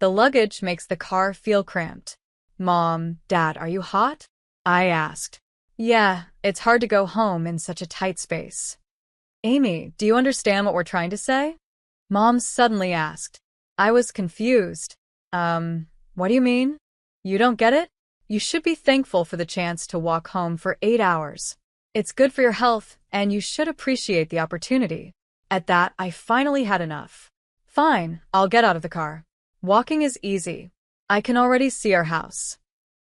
The luggage makes the car feel cramped. Mom, Dad, are you hot? I asked. Yeah, it's hard to go home in such a tight space. Amy, do you understand what we're trying to say? Mom suddenly asked. I was confused. What do you mean? You don't get it? You should be thankful for the chance to walk home for 8 hours. It's good for your health, and you should appreciate the opportunity. At that, I finally had enough. Fine, I'll get out of the car. Walking is easy. I can already see our house.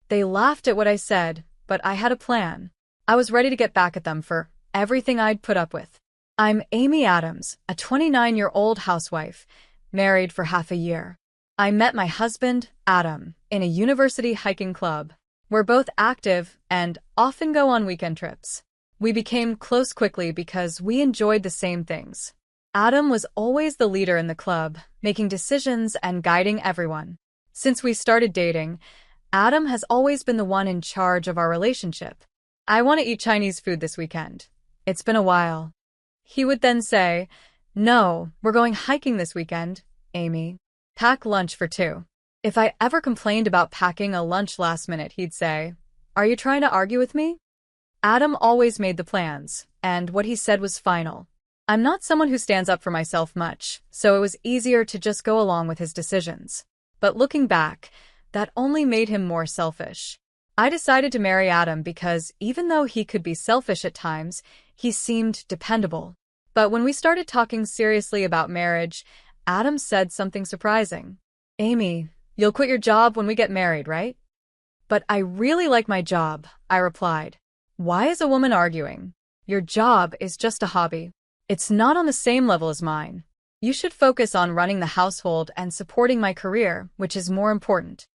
They laughed at what I said, but I had a plan. I was ready to get back at them for everything I'd put up with. I'm Amy Adams, a 29-year-old housewife, married for half a year. I met my husband, Adam, in a university hiking club. We're both active and often go on weekend trips. We became close quickly because we enjoyed the same things. Adam was always the leader in the club, making decisions and guiding everyone. Since we started dating, Adam has always been the one in charge of our relationship. I want to eat Chinese food this weekend. It's been a while. He would then say, No, we're going hiking this weekend, Amy. Pack lunch for 2. If I ever complained about packing a lunch last minute, he'd say, Are you trying to argue with me? Adam always made the plans, and what he said was final. I'm not someone who stands up for myself much, so it was easier to just go along with his decisions. But looking back, that only made him more selfish. I decided to marry Adam because even though he could be selfish at times, he seemed dependable. But when we started talking seriously about marriage, Adam said something surprising. Amy, you'll quit your job when we get married, right? But I really like my job, I replied. Why is a woman arguing? Your job is just a hobby. It's not on the same level as mine. You should focus on running the household and supporting my career, which is more important.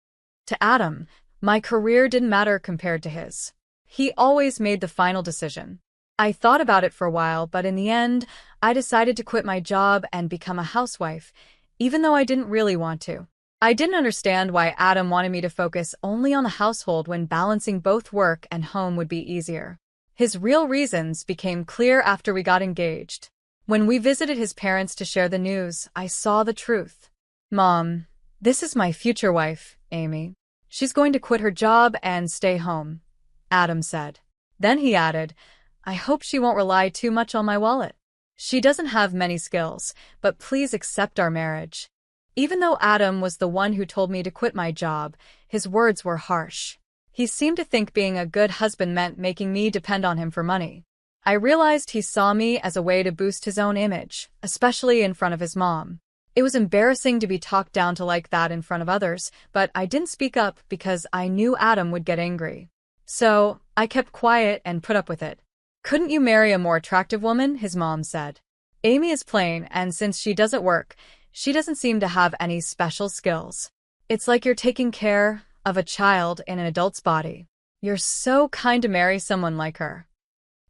To Adam, my career didn't matter compared to his. He always made the final decision. I thought about it for a while, but in the end, I decided to quit my job and become a housewife, even though I didn't really want to. I didn't understand why Adam wanted me to focus only on the household when balancing both work and home would be easier. His real reasons became clear after we got engaged. When we visited his parents to share the news, I saw the truth. Mom, this is my future wife, Amy. She's going to quit her job and stay home, Adam said. Then he added, I hope she won't rely too much on my wallet. She doesn't have many skills, but please accept our marriage. Even though Adam was the one who told me to quit my job, his words were harsh. He seemed to think being a good husband meant making me depend on him for money. I realized he saw me as a way to boost his own image, especially in front of his mom. It was embarrassing to be talked down to like that in front of others, but I didn't speak up because I knew Adam would get angry. So, I kept quiet and put up with it. Couldn't you marry a more attractive woman? His mom said. Amy is plain, and since she doesn't work, she doesn't seem to have any special skills. It's like you're taking care of a child in an adult's body. You're so kind to marry someone like her.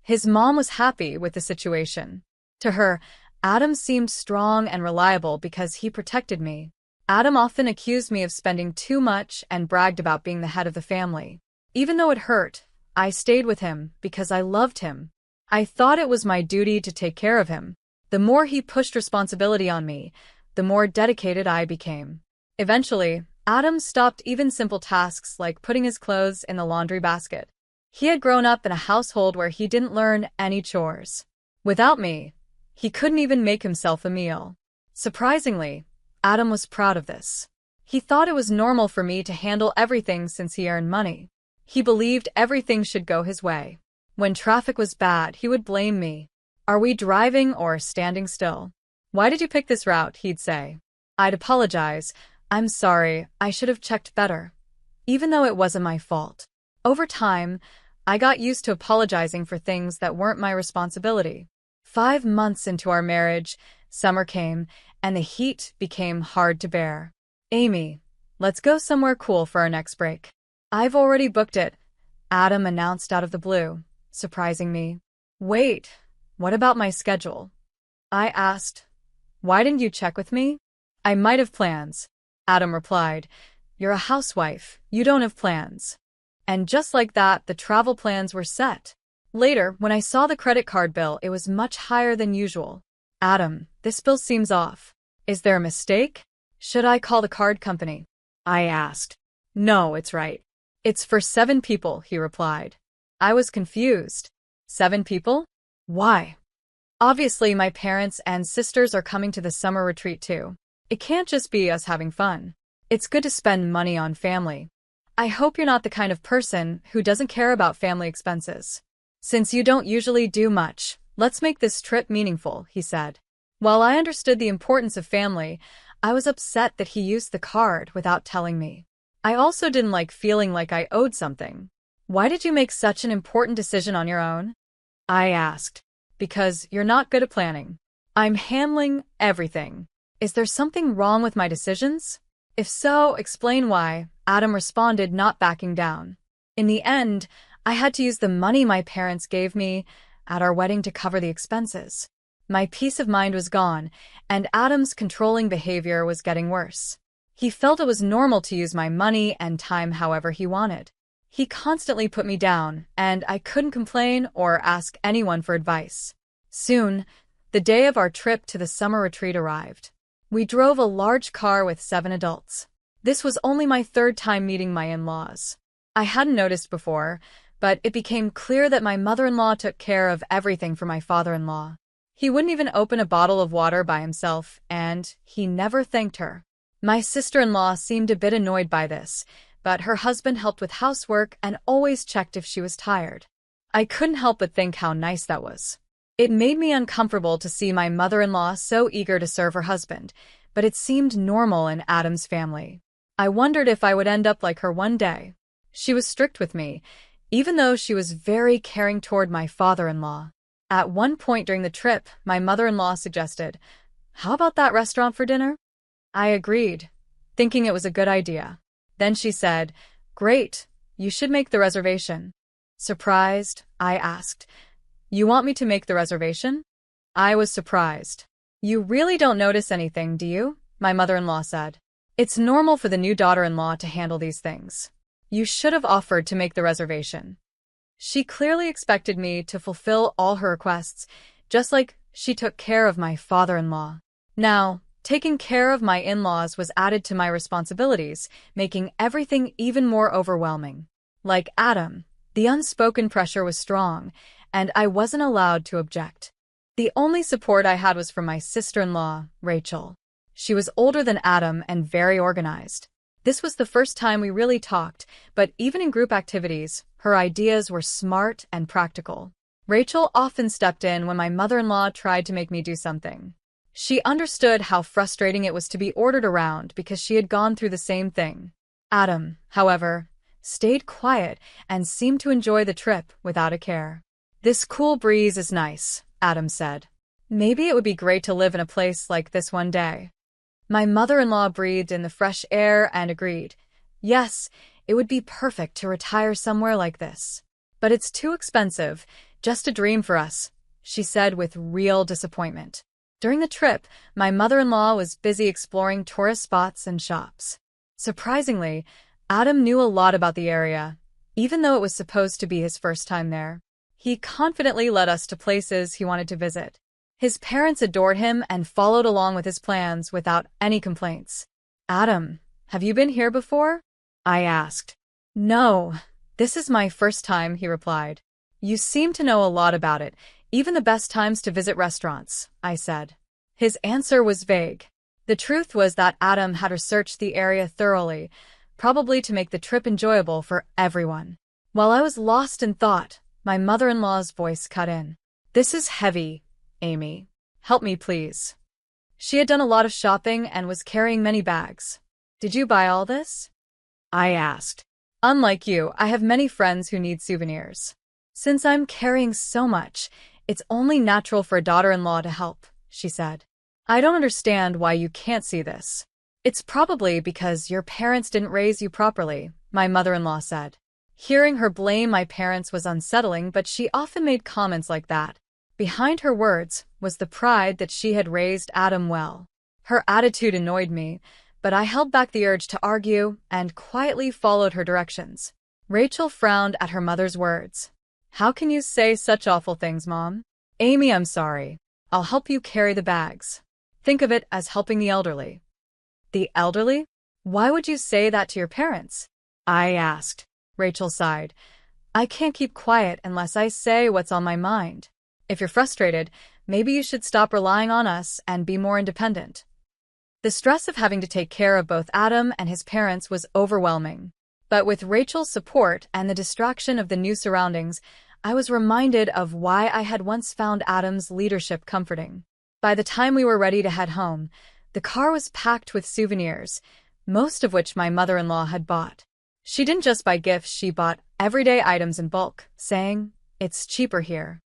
His mom was happy with the situation. To her, Adam seemed strong and reliable because he protected me. Adam often accused me of spending too much and bragged about being the head of the family. Even though it hurt, I stayed with him because I loved him. I thought it was my duty to take care of him. The more he pushed responsibility on me, the more dedicated I became. Eventually, Adam stopped even simple tasks like putting his clothes in the laundry basket. He had grown up in a household where he didn't learn any chores. Without me, he couldn't even make himself a meal. Surprisingly, Adam was proud of this. He thought it was normal for me to handle everything since he earned money. He believed everything should go his way. When traffic was bad, he would blame me. Are we driving or standing still? Why did you pick this route? He'd say. I'd apologize. I'm sorry, I should have checked better. Even though it wasn't my fault. Over time, I got used to apologizing for things that weren't my responsibility. 5 months into our marriage, summer came, and the heat became hard to bear. Amy, let's go somewhere cool for our next break. I've already booked it, Adam announced out of the blue, surprising me. Wait, what about my schedule? I asked. Why didn't you check with me? I might have plans, Adam replied. You're a housewife, you don't have plans. And just like that, the travel plans were set. Later, when I saw the credit card bill, it was much higher than usual. Adam, this bill seems off. Is there a mistake? Should I call the card company? I asked. No, it's right. It's for 7 people, he replied. I was confused. 7 people? Why? Obviously, my parents and sisters are coming to the summer retreat too. It can't just be us having fun. It's good to spend money on family. I hope you're not the kind of person who doesn't care about family expenses. Since you don't usually do much, let's make this trip meaningful, he said. While I understood the importance of family, I was upset that he used the card without telling me. I also didn't like feeling like I owed something. Why did you make such an important decision on your own? I asked. Because you're not good at planning. I'm handling everything. Is there something wrong with my decisions? If so, explain why, Adam responded, not backing down. In the end, I had to use the money my parents gave me at our wedding to cover the expenses. My peace of mind was gone, and Adam's controlling behavior was getting worse. He felt it was normal to use my money and time however he wanted. He constantly put me down, and I couldn't complain or ask anyone for advice. Soon, the day of our trip to the summer retreat arrived. We drove a large car with 7 adults. This was only my 3rd time meeting my in-laws. I hadn't noticed before, but it became clear that my mother-in-law took care of everything for my father-in-law. He wouldn't even open a bottle of water by himself, and he never thanked her. My sister-in-law seemed a bit annoyed by this, but her husband helped with housework and always checked if she was tired. I couldn't help but think how nice that was. It made me uncomfortable to see my mother-in-law so eager to serve her husband, but it seemed normal in Adam's family. I wondered if I would end up like her one day. She was strict with me, even though she was very caring toward my father-in-law. At one point during the trip, my mother-in-law suggested, "How about that restaurant for dinner?" I agreed, thinking it was a good idea. Then she said, "Great, you should make the reservation." Surprised, I asked, "You want me to make the reservation?" I was surprised. "You really don't notice anything, do you?" my mother-in-law said. "It's normal for the new daughter-in-law to handle these things. You should have offered to make the reservation." She clearly expected me to fulfill all her requests, just like she took care of my father-in-law. Now, taking care of my in-laws was added to my responsibilities, making everything even more overwhelming. Like Adam, the unspoken pressure was strong, and I wasn't allowed to object. The only support I had was from my sister-in-law, Rachel. She was older than Adam and very organized. This was the first time we really talked, but even in group activities, her ideas were smart and practical. Rachel often stepped in when my mother-in-law tried to make me do something. She understood how frustrating it was to be ordered around because she had gone through the same thing. Adam, however, stayed quiet and seemed to enjoy the trip without a care. "This cool breeze is nice," Adam said. "Maybe it would be great to live in a place like this one day." My mother-in-law breathed in the fresh air and agreed. "Yes, it would be perfect to retire somewhere like this. But it's too expensive, just a dream for us," she said with real disappointment. During the trip, my mother-in-law was busy exploring tourist spots and shops. Surprisingly, Adam knew a lot about the area, even though it was supposed to be his first time there. He confidently led us to places he wanted to visit. His parents adored him and followed along with his plans without any complaints. "Adam, have you been here before?" I asked. "No, this is my first time," he replied. "You seem to know a lot about it, even the best times to visit restaurants," I said. His answer was vague. The truth was that Adam had researched the area thoroughly, probably to make the trip enjoyable for everyone. While I was lost in thought, my mother-in-law's voice cut in. "This is heavy, Amy. Help me, please." She had done a lot of shopping and was carrying many bags. "Did you buy all this?" I asked. "Unlike you, I have many friends who need souvenirs. Since I'm carrying so much, it's only natural for a daughter-in-law to help," she said. "I don't understand why you can't see this." "It's probably because your parents didn't raise you properly," my mother-in-law said. Hearing her blame my parents was unsettling, but she often made comments like that. Behind her words was the pride that she had raised Adam well. Her attitude annoyed me, but I held back the urge to argue and quietly followed her directions. Rachel frowned at her mother's words. "How can you say such awful things, Mom?" "Amy, I'm sorry. I'll help you carry the bags. Think of it as helping the elderly." The elderly? Why would you say that to your parents? I asked. Rachel sighed. I can't keep quiet unless I say what's on my mind. If you're frustrated, maybe you should stop relying on us and be more independent. The stress of having to take care of both Adam and his parents was overwhelming. But with Rachel's support and the distraction of the new surroundings, I was reminded of why I had once found Adam's leadership comforting. By the time we were ready to head home, the car was packed with souvenirs, most of which my mother-in-law had bought. She didn't just buy gifts, she bought everyday items in bulk, saying, "It's cheaper here."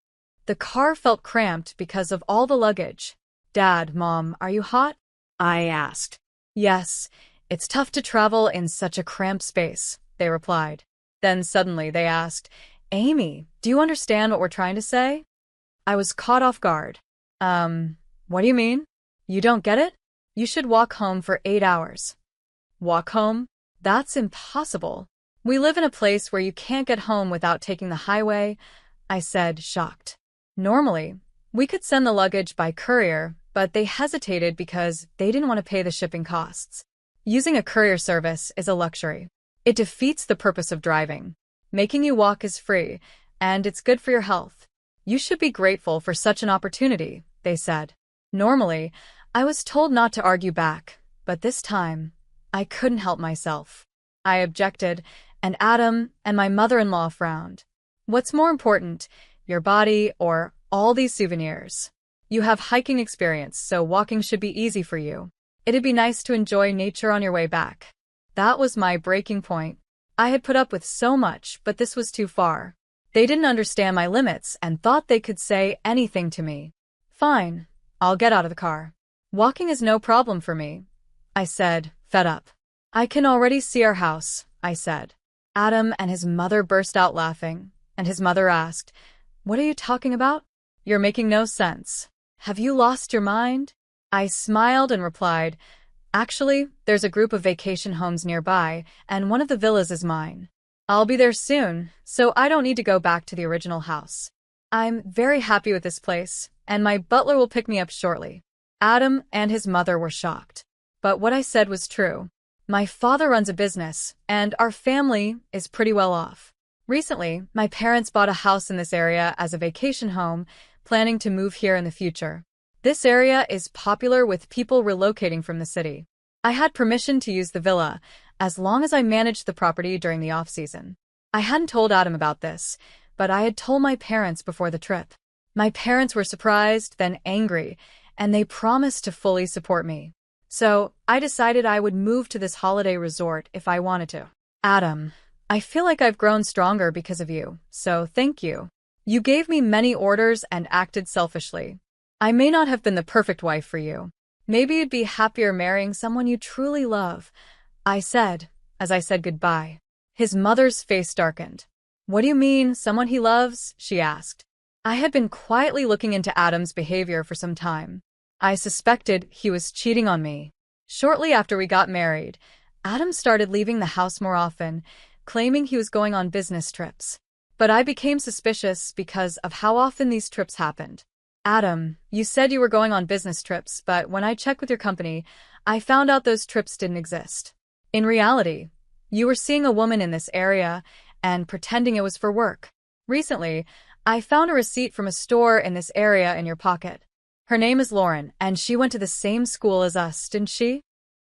The car felt cramped because of all the luggage. "Dad, Mom, are you hot?" I asked. "Yes, it's tough to travel in such a cramped space," they replied. Then suddenly they asked, "Amy, do you understand what we're trying to say?" I was caught off guard. What do you mean? You don't get it? You should walk home for 8 hours. Walk home? That's impossible. We live in a place where you can't get home without taking the highway, I said, shocked. Normally, we could send the luggage by courier, but they hesitated because they didn't want to pay the shipping costs. Using a courier service is a luxury. It defeats the purpose of driving. Making you walk is free, and it's good for your health. You should be grateful for such an opportunity, they said. Normally, I was told not to argue back, but this time, I couldn't help myself. I objected, and Adam and my mother-in-law frowned. What's more important, your body or all these souvenirs? You have hiking experience, so walking should be easy for you. It'd be nice to enjoy nature on your way back. That was my breaking point. I had put up with so much, but this was too far. They didn't understand my limits and thought they could say anything to me. Fine, I'll get out of the car. Walking is no problem for me, I said, fed up. I can already see our house, I said. Adam and his mother burst out laughing, and his mother asked, "What are you talking about? You're making no sense. Have you lost your mind?" I smiled and replied, "Actually, there's a group of vacation homes nearby, and one of the villas is mine. I'll be there soon, so I don't need to go back to the original house. I'm very happy with this place, and my butler will pick me up shortly." Adam and his mother were shocked. But what I said was true. My father runs a business, and our family is pretty well off. Recently, my parents bought a house in this area as a vacation home, planning to move here in the future. This area is popular with people relocating from the city. I had permission to use the villa, as long as I managed the property during the off-season. I hadn't told Adam about this, but I had told my parents before the trip. My parents were surprised, then angry, and they promised to fully support me. So, I decided I would move to this holiday resort if I wanted to. Adam, I feel like I've grown stronger because of you, so thank you. You gave me many orders and acted selfishly. I may not have been the perfect wife for you. Maybe you'd be happier marrying someone you truly love, I said, as I said goodbye. His mother's face darkened. What do you mean, someone he loves? She asked. I had been quietly looking into Adam's behavior for some time. I suspected he was cheating on me. Shortly after we got married, Adam started leaving the house more often, claiming he was going on business trips. But I became suspicious because of how often these trips happened. Adam, you said you were going on business trips, but when I checked with your company, I found out those trips didn't exist. In reality, you were seeing a woman in this area and pretending it was for work. Recently, I found a receipt from a store in this area in your pocket. Her name is Lauren, and she went to the same school as us, didn't she?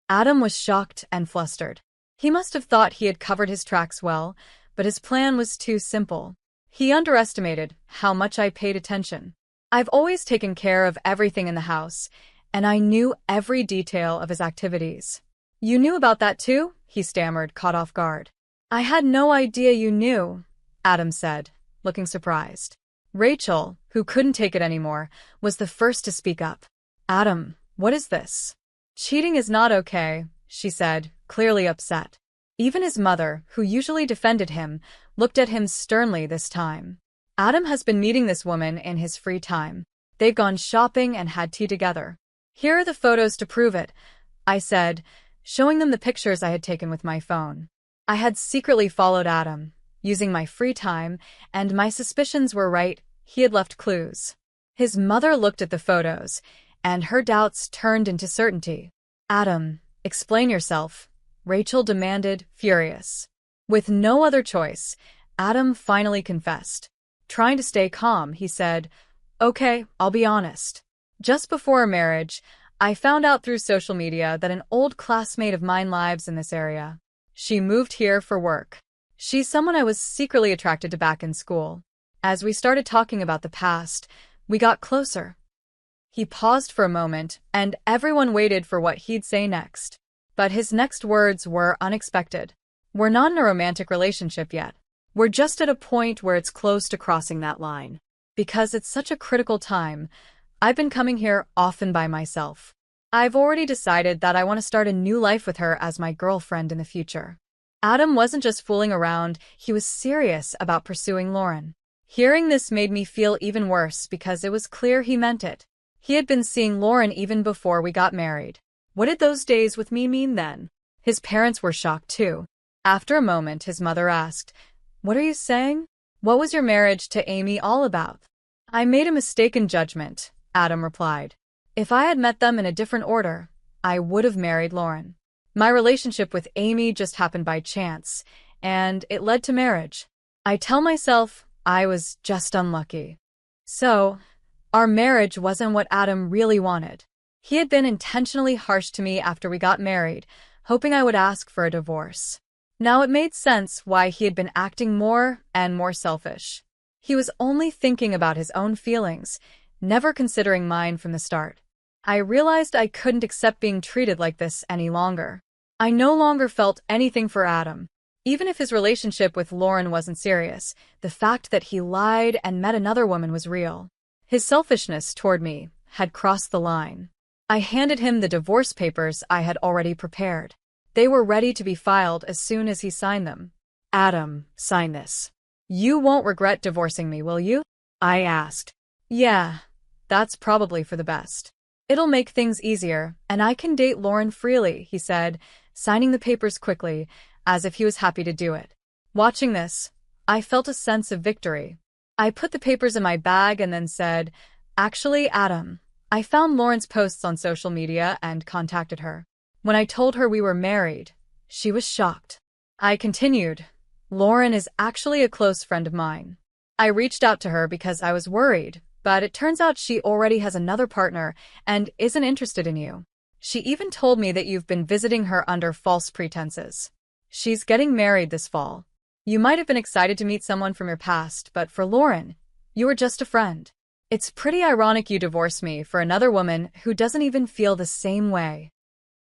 Adam was shocked and flustered. He must have thought he had covered his tracks well, but his plan was too simple. He underestimated how much I paid attention. I've always taken care of everything in the house, and I knew every detail of his activities. You knew about that too? He stammered, caught off guard. I had no idea you knew, Adam said, looking surprised. Rachel, who couldn't take it anymore, was the first to speak up. Adam, what is this? Cheating is not okay, she said, clearly upset. Even his mother, who usually defended him, looked at him sternly this time. Adam has been meeting this woman in his free time. They've gone shopping and had tea together. Here are the photos to prove it, I said, showing them the pictures I had taken with my phone. I had secretly followed Adam, using my free time, and my suspicions were right, he had left clues. His mother looked at the photos, and her doubts turned into certainty. Adam, Explain yourself, Rachel demanded, furious. With no other choice, Adam finally confessed. Trying to stay calm, he said, "Okay, I'll be honest. Just before our marriage, I found out through social media that an old classmate of mine lives in this area. She moved here for work. She's someone I was secretly attracted to back in school. As we started talking about the past, we got closer." He paused for a moment, and everyone waited for what he'd say next. But his next words were unexpected. "We're not in a romantic relationship yet. We're just at a point where it's close to crossing that line. Because it's such a critical time, I've been coming here often by myself. I've already decided that I want to start a new life with her as my girlfriend in the future." Adam wasn't just fooling around, he was serious about pursuing Lauren. Hearing this made me feel even worse because it was clear he meant it. He had been seeing Lauren even before we got married. What did those days with me mean then? His parents were shocked too. After a moment, his mother asked, "What are you saying? What was your marriage to Amy all about?" "I made a mistaken judgment," Adam replied. "If I had met them in a different order, I would have married Lauren. My relationship with Amy just happened by chance, and it led to marriage. I tell myself I was just unlucky." So, our marriage wasn't what Adam really wanted. He had been intentionally harsh to me after we got married, hoping I would ask for a divorce. Now it made sense why he had been acting more and more selfish. He was only thinking about his own feelings, never considering mine from the start. I realized I couldn't accept being treated like this any longer. I no longer felt anything for Adam. Even if his relationship with Lauren wasn't serious, the fact that he lied and met another woman was real. His selfishness toward me had crossed the line. I handed him the divorce papers I had already prepared. They were ready to be filed as soon as he signed them. "Adam, sign this. You won't regret divorcing me, will you?" I asked. "Yeah, that's probably for the best. It'll make things easier, and I can date Lauren freely," he said, signing the papers quickly, as if he was happy to do it. Watching this, I felt a sense of victory. I put the papers in my bag and then said, "Actually, Adam, I found Lauren's posts on social media and contacted her. When I told her we were married, she was shocked." I continued, "Lauren is actually a close friend of mine. I reached out to her because I was worried, but it turns out she already has another partner and isn't interested in you. She even told me that you've been visiting her under false pretenses. She's getting married this fall. You might have been excited to meet someone from your past, but for Lauren, you were just a friend. It's pretty ironic you divorced me for another woman who doesn't even feel the same way."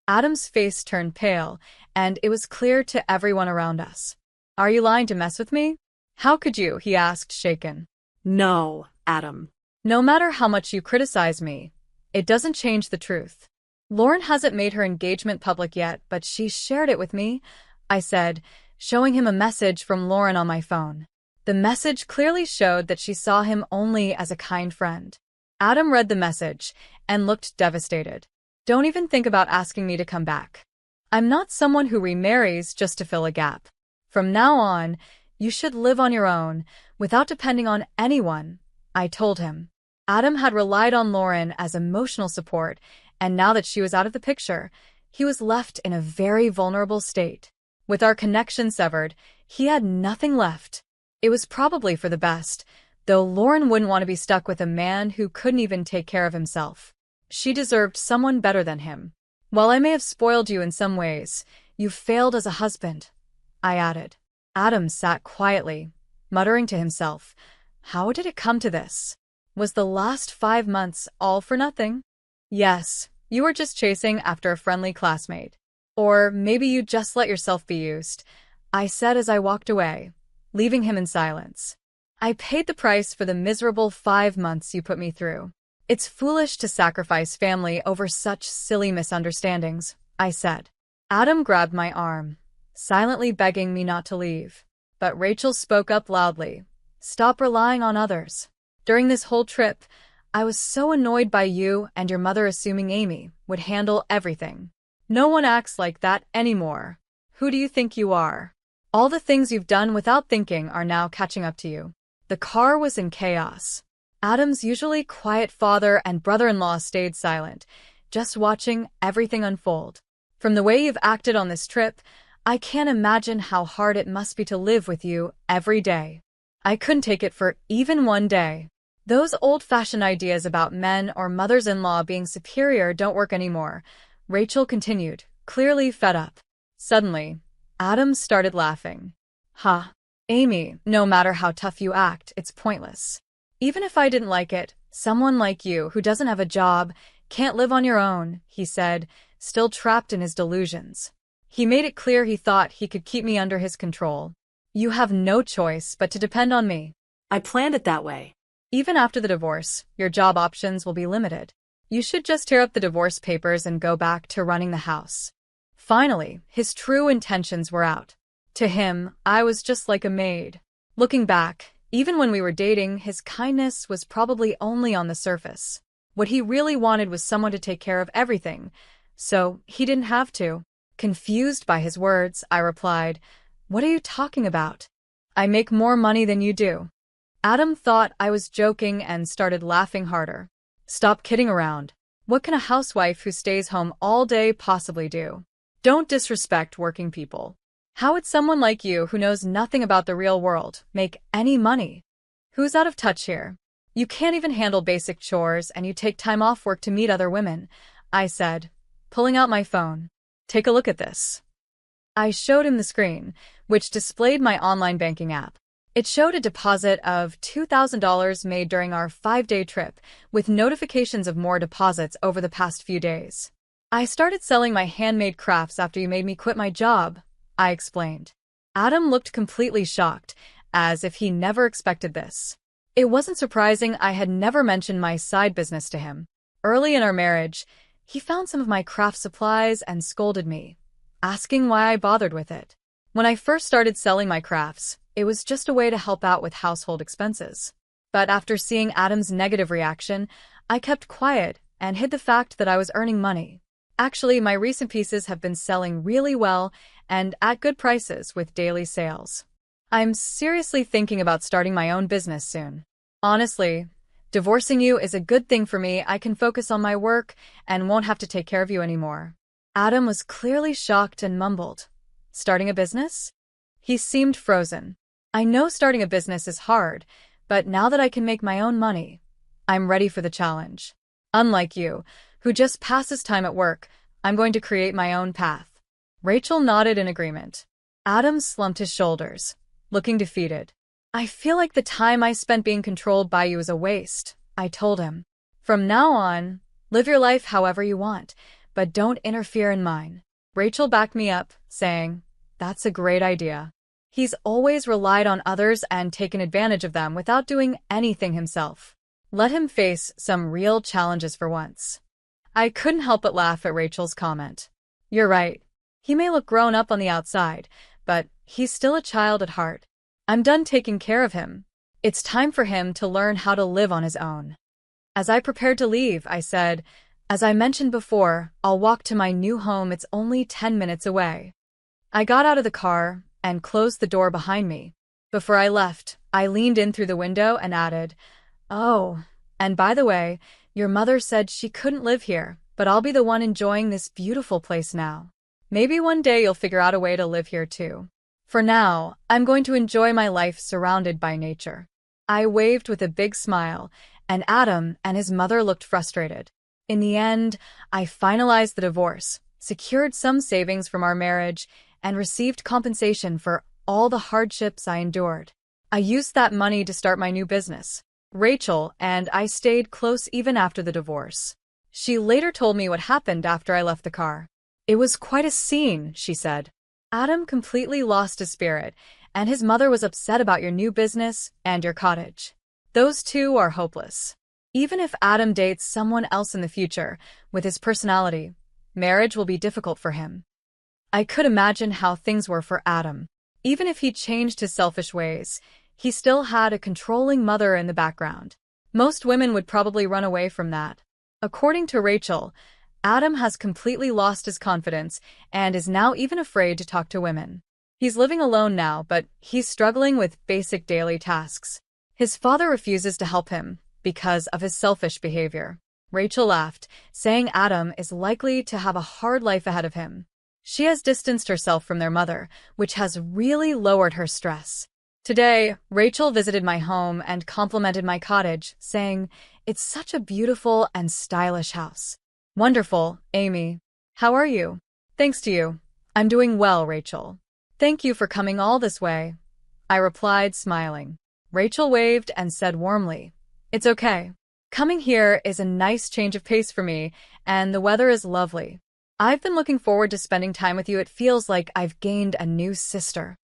Adam's face turned pale, and it was clear to everyone around us. "Are you lying to mess with me? How could you?" he asked, shaken. "No, Adam." "No matter how much you criticize me, it doesn't change the truth. Lauren hasn't made her engagement public yet, but she shared it with me," I said, showing him a message from Lauren on my phone. The message clearly showed that she saw him only as a kind friend. Adam read the message and looked devastated. "Don't even think about asking me to come back. I'm not someone who remarries just to fill a gap. From now on, you should live on your own, without depending on anyone," I told him. Adam had relied on Lauren as emotional support, and now that she was out of the picture, he was left in a very vulnerable state. With our connection severed, he had nothing left. It was probably for the best, though Lauren wouldn't want to be stuck with a man who couldn't even take care of himself. She deserved someone better than him. "While I may have spoiled you in some ways, you failed as a husband," I added. Adam sat quietly, muttering to himself, "How did it come to this? Was the last 5 months all for nothing? Yes, you were just chasing after a friendly classmate. Or maybe you just let yourself be used," I said as I walked away, leaving him in silence. "I paid the price for the miserable 5 months you put me through. It's foolish to sacrifice family over such silly misunderstandings," I said. Adam grabbed my arm, silently begging me not to leave. But Rachel spoke up loudly, "Stop relying on others. During this whole trip, I was so annoyed by you and your mother assuming Amy would handle everything. No one acts like that anymore. Who do you think you are? All the things you've done without thinking are now catching up to you." The car was in chaos. Adam's usually quiet father and brother-in-law stayed silent, just watching everything unfold. From the way you've acted on this trip, I can't imagine how hard it must be to live with you every day. I couldn't take it for even one day. Those old-fashioned ideas about men or mothers-in-law being superior don't work anymore, Rachel continued, clearly fed up. Suddenly, Adam started laughing. Ha! Amy, no matter how tough you act, it's pointless. Even if I didn't like it, someone like you who doesn't have a job, can't live on your own, he said, still trapped in his delusions. He made it clear he thought he could keep me under his control. You have no choice but to depend on me. I planned it that way. Even after the divorce, your job options will be limited. You should just tear up the divorce papers and go back to running the house. Finally, his true intentions were out. To him, I was just like a maid. Looking back, even when we were dating, his kindness was probably only on the surface. What he really wanted was someone to take care of everything, so he didn't have to. Confused by his words, I replied, "What are you talking about? I make more money than you do." Adam thought I was joking and started laughing harder. Stop kidding around. What can a housewife who stays home all day possibly do? Don't disrespect working people. How would someone like you who knows nothing about the real world make any money? Who's out of touch here? You can't even handle basic chores and you take time off work to meet other women, I said, pulling out my phone. Take a look at this. I showed him the screen, which displayed my online banking app. It showed a deposit of $2,000 made during our 5-day trip, with notifications of more deposits over the past few days. I started selling my handmade crafts after you made me quit my job, I explained. Adam looked completely shocked, as if he never expected this. It wasn't surprising I had never mentioned my side business to him. Early in our marriage, he found some of my craft supplies and scolded me, asking why I bothered with it. When I first started selling my crafts, it was just a way to help out with household expenses. But after seeing Adam's negative reaction, I kept quiet and hid the fact that I was earning money. Actually, my recent pieces have been selling really well and at good prices with daily sales. I'm seriously thinking about starting my own business soon. Honestly, divorcing you is a good thing for me. I can focus on my work and won't have to take care of you anymore. Adam was clearly shocked and mumbled, "Starting a business?" He seemed frozen. I know starting a business is hard, but now that I can make my own money, I'm ready for the challenge. Unlike you, who just passes time at work, I'm going to create my own path. Rachel nodded in agreement. Adam slumped his shoulders, looking defeated. I feel like the time I spent being controlled by you is a waste, I told him. From now on, live your life however you want, but don't interfere in mine. Rachel backed me up, saying, "That's a great idea." He's always relied on others and taken advantage of them without doing anything himself. Let him face some real challenges for once. I couldn't help but laugh at Rachel's comment. You're right. He may look grown up on the outside, but he's still a child at heart. I'm done taking care of him. It's time for him to learn how to live on his own. As I prepared to leave, I said, "As I mentioned before, I'll walk to my new home. It's only 10 minutes away." I got out of the car and closed the door behind me. Before I left, I leaned in through the window and added, "Oh, and by the way, your mother said she couldn't live here, but I'll be the one enjoying this beautiful place now. Maybe one day you'll figure out a way to live here too. For now, I'm going to enjoy my life surrounded by nature." I waved with a big smile, and Adam and his mother looked frustrated. In the end, I finalized the divorce, secured some savings from our marriage, and received compensation for all the hardships I endured. I used that money to start my new business. Rachel and I stayed close even after the divorce. She later told me what happened after I left the car. "It was quite a scene," she said. "Adam completely lost his spirit, and his mother was upset about your new business and your cottage. Those two are hopeless. Even if Adam dates someone else in the future, with his personality, marriage will be difficult for him." I could imagine how things were for Adam. Even if he changed his selfish ways, he still had a controlling mother in the background. Most women would probably run away from that. According to Rachel, Adam has completely lost his confidence and is now even afraid to talk to women. He's living alone now, but he's struggling with basic daily tasks. His father refuses to help him because of his selfish behavior. Rachel laughed, saying Adam is likely to have a hard life ahead of him. She has distanced herself from their mother, which has really lowered her stress. Today, Rachel visited my home and complimented my cottage, saying, "It's such a beautiful and stylish house." "Wonderful, Amy. How are you?" "Thanks to you. I'm doing well, Rachel." "Thank you for coming all this way," I replied, smiling. Rachel waved and said warmly, "It's okay. Coming here is a nice change of pace for me, and the weather is lovely. I've been looking forward to spending time with you. It feels like I've gained a new sister."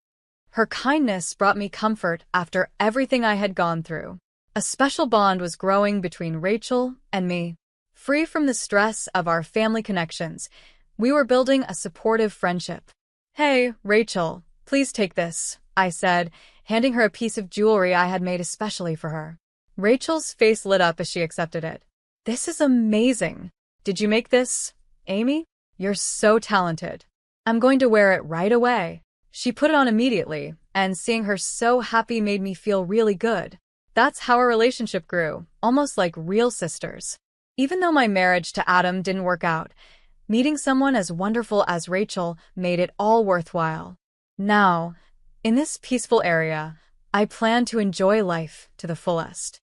Her kindness brought me comfort after everything I had gone through. A special bond was growing between Rachel and me. Free from the stress of our family connections, we were building a supportive friendship. "Hey, Rachel, please take this," I said, handing her a piece of jewelry I had made especially for her. Rachel's face lit up as she accepted it. "This is amazing. Did you make this, Amy? You're so talented. I'm going to wear it right away." She put it on immediately, and seeing her so happy made me feel really good. That's how our relationship grew, almost like real sisters. Even though my marriage to Adam didn't work out, meeting someone as wonderful as Rachel made it all worthwhile. Now, in this peaceful area, I plan to enjoy life to the fullest.